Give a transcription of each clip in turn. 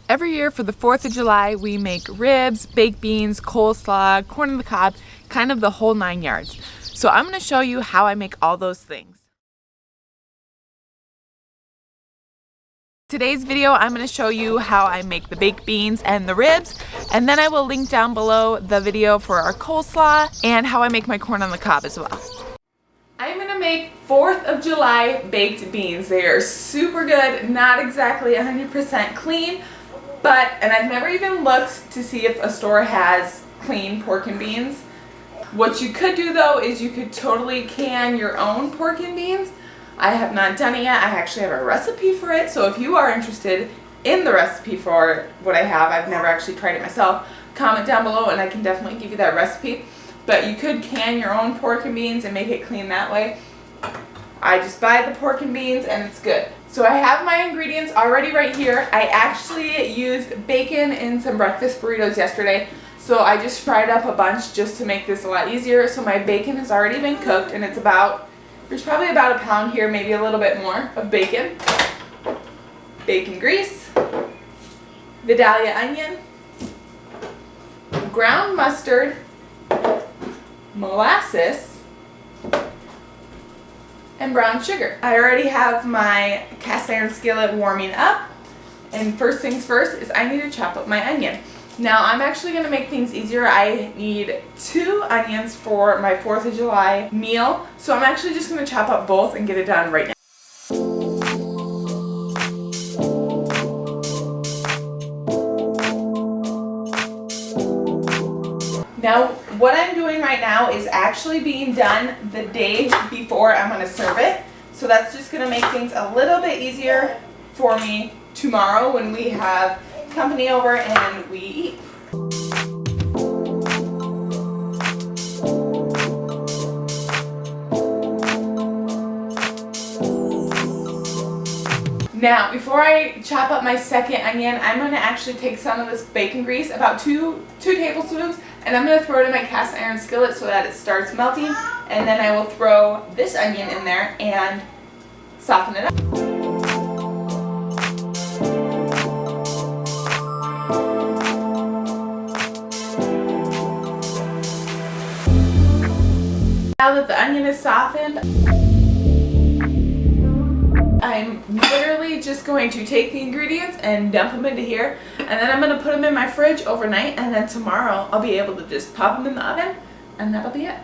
Every year for the 4th of July, we make ribs, baked beans, coleslaw, corn on the cob, kind of the whole 9 yards. So I'm going to show you how I make all those things. Today's video, I'm going to show you how I make the baked beans and the ribs, and then I will link down below the video for our coleslaw and how I make my corn on the cob as well. I'm going to make 4th of July baked beans. They are super good, not exactly 100% clean, and I've never even looked to see if a store has clean pork and beans. What you could do though is you could totally can your own pork and beans. I have not done it yet. I actually have a recipe for it, so if you are interested in the recipe for what I have, I've never actually tried it myself, comment down below and I can definitely give you that recipe. But you could can your own pork and beans and make it clean that way. I just buy the pork and beans and it's good. So I have my ingredients already right here. I actually used bacon in some breakfast burritos yesterday, so I just fried up a bunch just to make this a lot easier. So my bacon has already been cooked, and there's probably about a pound here, maybe a little bit more of bacon. Bacon grease, Vidalia onion, ground mustard, molasses, and brown sugar. I already have my cast iron skillet warming up, and first things first is I need to chop up my onion. Now I'm actually going to make things easier. I need 2 onions for my 4th of July meal, so I'm actually just going to chop up both and get it done right now. Now, what I'm doing right now is actually being done the day before I'm going to serve it. So that's just going to make things a little bit easier for me tomorrow when we have company over and we eat. Now, before I chop up my second onion, I'm going to actually take some of this bacon grease, about 2 tablespoons, and I'm going to throw it in my cast iron skillet so that it starts melting, and then I will throw this onion in there and soften it up. Now that the onion is softened, I'm literally just going to take the ingredients and dump them into here, and then I'm going to put them in my fridge overnight, and then tomorrow I'll be able to just pop them in the oven, and that'll be it.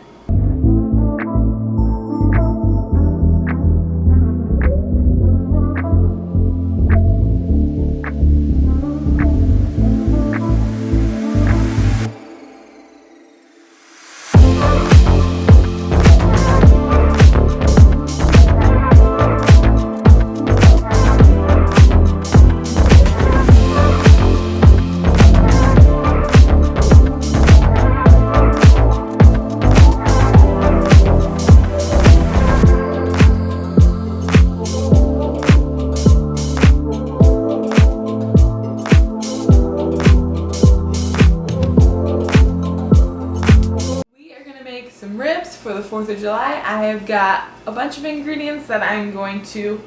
Some ribs for the 4th of July. I have got a bunch of ingredients that I'm going to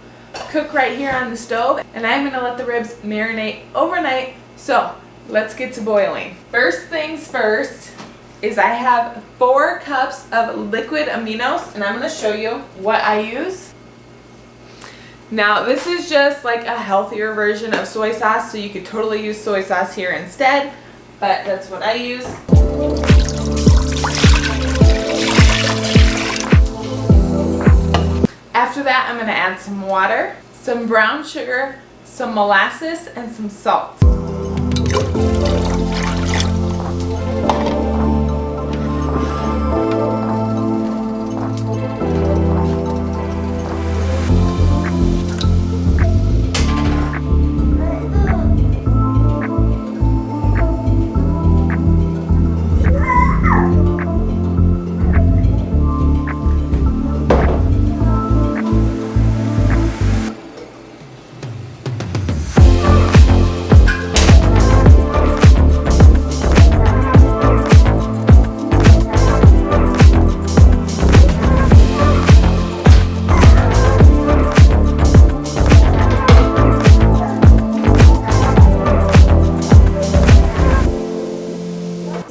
cook right here on the stove, and I'm going to let the ribs marinate overnight. So let's get to boiling. First things first is I have 4 cups of liquid aminos, and I'm going to show you what I use. Now this is just like a healthier version of soy sauce, so you could totally use soy sauce here instead, but that's what I use. After that, I'm going to add some water, some brown sugar, some molasses, and some salt.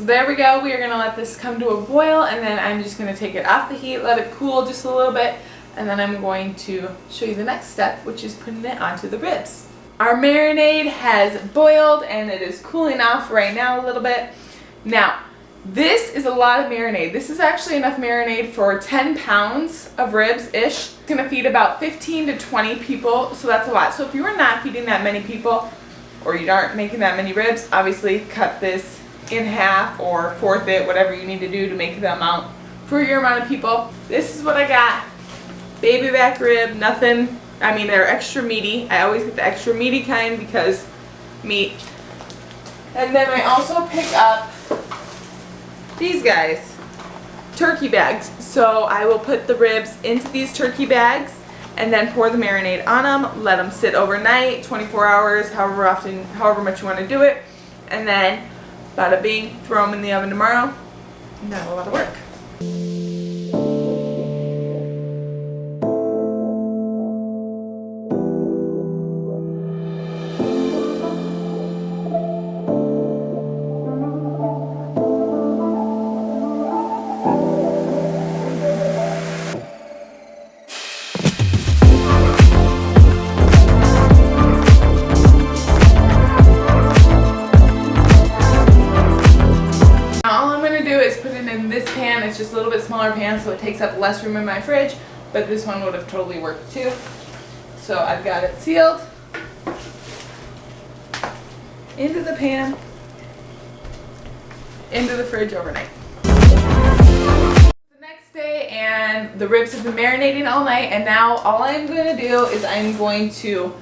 there we go. We are gonna let this come to a boil, and then I'm just gonna take it off the heat, let it cool just a little bit, and then I'm going to show you the next step, which is putting it onto the ribs. Our marinade has boiled and it is cooling off right now a little bit. Now, this is a lot of marinade. This is actually enough marinade for 10 pounds of ribs-ish. It's gonna feed about 15 to 20 people, so that's a lot. So if you are not feeding that many people, or you aren't making that many ribs, obviously cut this in half or fourth it, whatever you need to do to make the amount for your amount of people. This is what I got. Baby back rib, nothing, I mean they're extra meaty. I always get the extra meaty kind because meat. And then I also pick up these guys, turkey bags. So I will put the ribs into these turkey bags and then pour the marinade on them, let them sit overnight, 24 hours, however much you want to do it. And then bada bing, throw them in the oven tomorrow. Not a lot of work. It's just a little bit smaller pan, so it takes up less room in my fridge, but this one would have totally worked too. So I've got it sealed into the pan, into the fridge overnight. The next day, and the ribs have been marinating all night, and now all I'm going to do is I'm going to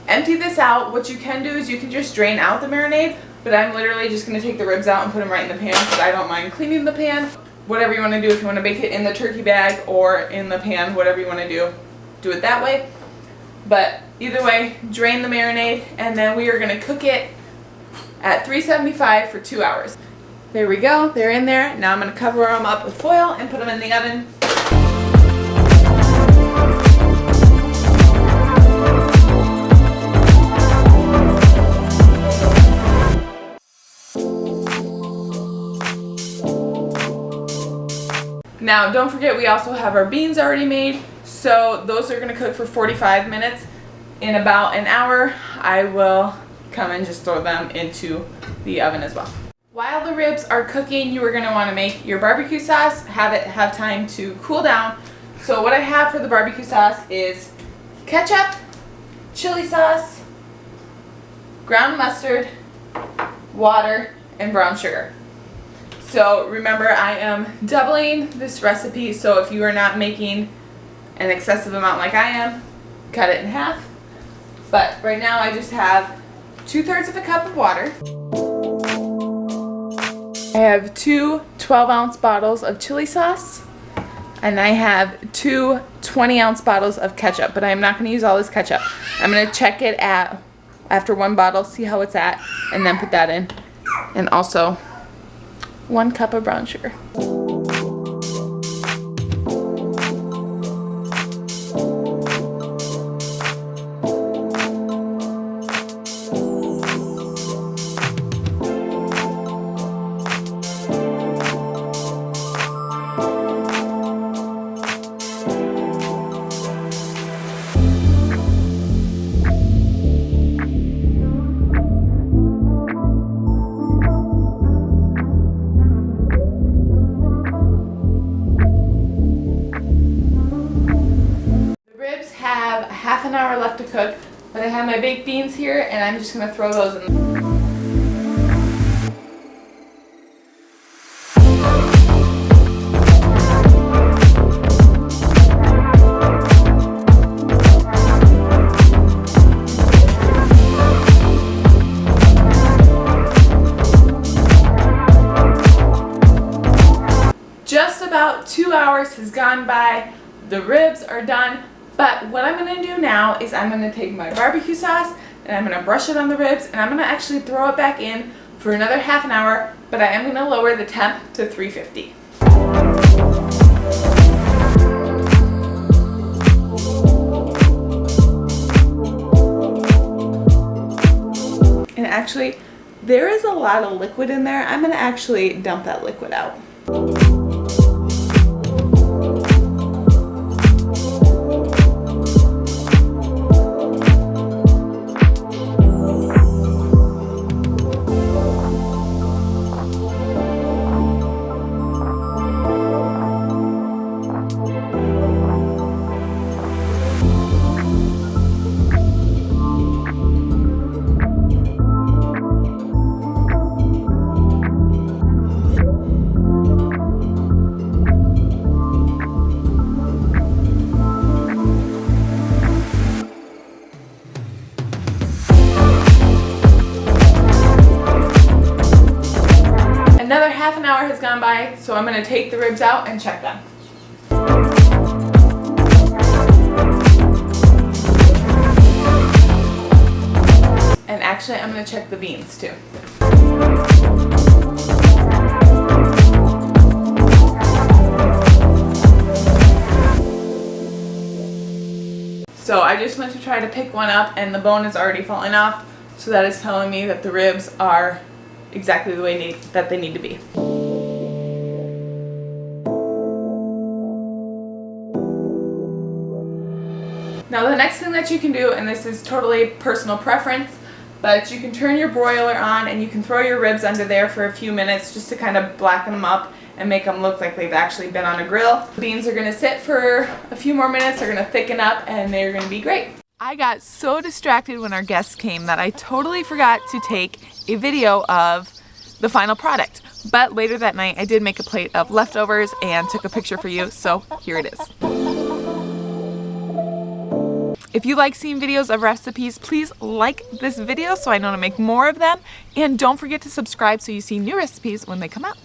empty this out. What you can do is you can just drain out the marinade, but I'm literally just going to take the ribs out and put them right in the pan because I don't mind cleaning the pan. Whatever you want to do, if you want to bake it in the turkey bag or in the pan, whatever you want to do it that way. But either way, drain the marinade, and then we are going to cook it at 375 for 2 hours. There we go, they're in there. Now I'm going to cover them up with foil and put them in the oven. Now, don't forget we also have our beans already made, so those are going to cook for 45 minutes. In about an hour, I will come and just throw them into the oven as well. While the ribs are cooking, you are going to want to make your barbecue sauce, have time to cool down. So what I have for the barbecue sauce is ketchup, chili sauce, ground mustard, water, and brown sugar. So remember, I am doubling this recipe, so if you are not making an excessive amount like I am, cut it in half. But right now I just have 2/3 of a cup of water. I have 2 12-ounce bottles of chili sauce, and I have 2 20-ounce bottles of ketchup, but I'm not going to use all this ketchup. I'm going to check it after 1 bottle, see how it's at, and then put that in. And also 1 cup of brown sugar. Half an hour left to cook, but I have my baked beans here, and I'm just going to throw those in. Just about 2 hours has gone by. The ribs are done. But what I'm going to do now is I'm going to take my barbecue sauce and I'm going to brush it on the ribs, and I'm going to actually throw it back in for another half an hour, but I am going to lower the temp to 350. And actually, There is a lot of liquid in there. I'm gonna actually dump that liquid out. Another half an hour has gone by, so I'm going to take the ribs out and check them. And actually, I'm going to check the beans too. So I just went to try to pick one up and the bone is already falling off, so that is telling me that the ribs are exactly the way that they need to be. Now the next thing that you can do, and this is totally personal preference, but you can turn your broiler on and you can throw your ribs under there for a few minutes just to kind of blacken them up and make them look like they've actually been on a grill. The beans are going to sit for a few more minutes, they're going to thicken up, and they're going to be great. I got so distracted when our guests came that I totally forgot to take a video of the final product. But later that night I did make a plate of leftovers and took a picture for you, so here it is. If you like seeing videos of recipes, please like this video so I know to make more of them, and don't forget to subscribe so you see new recipes when they come out.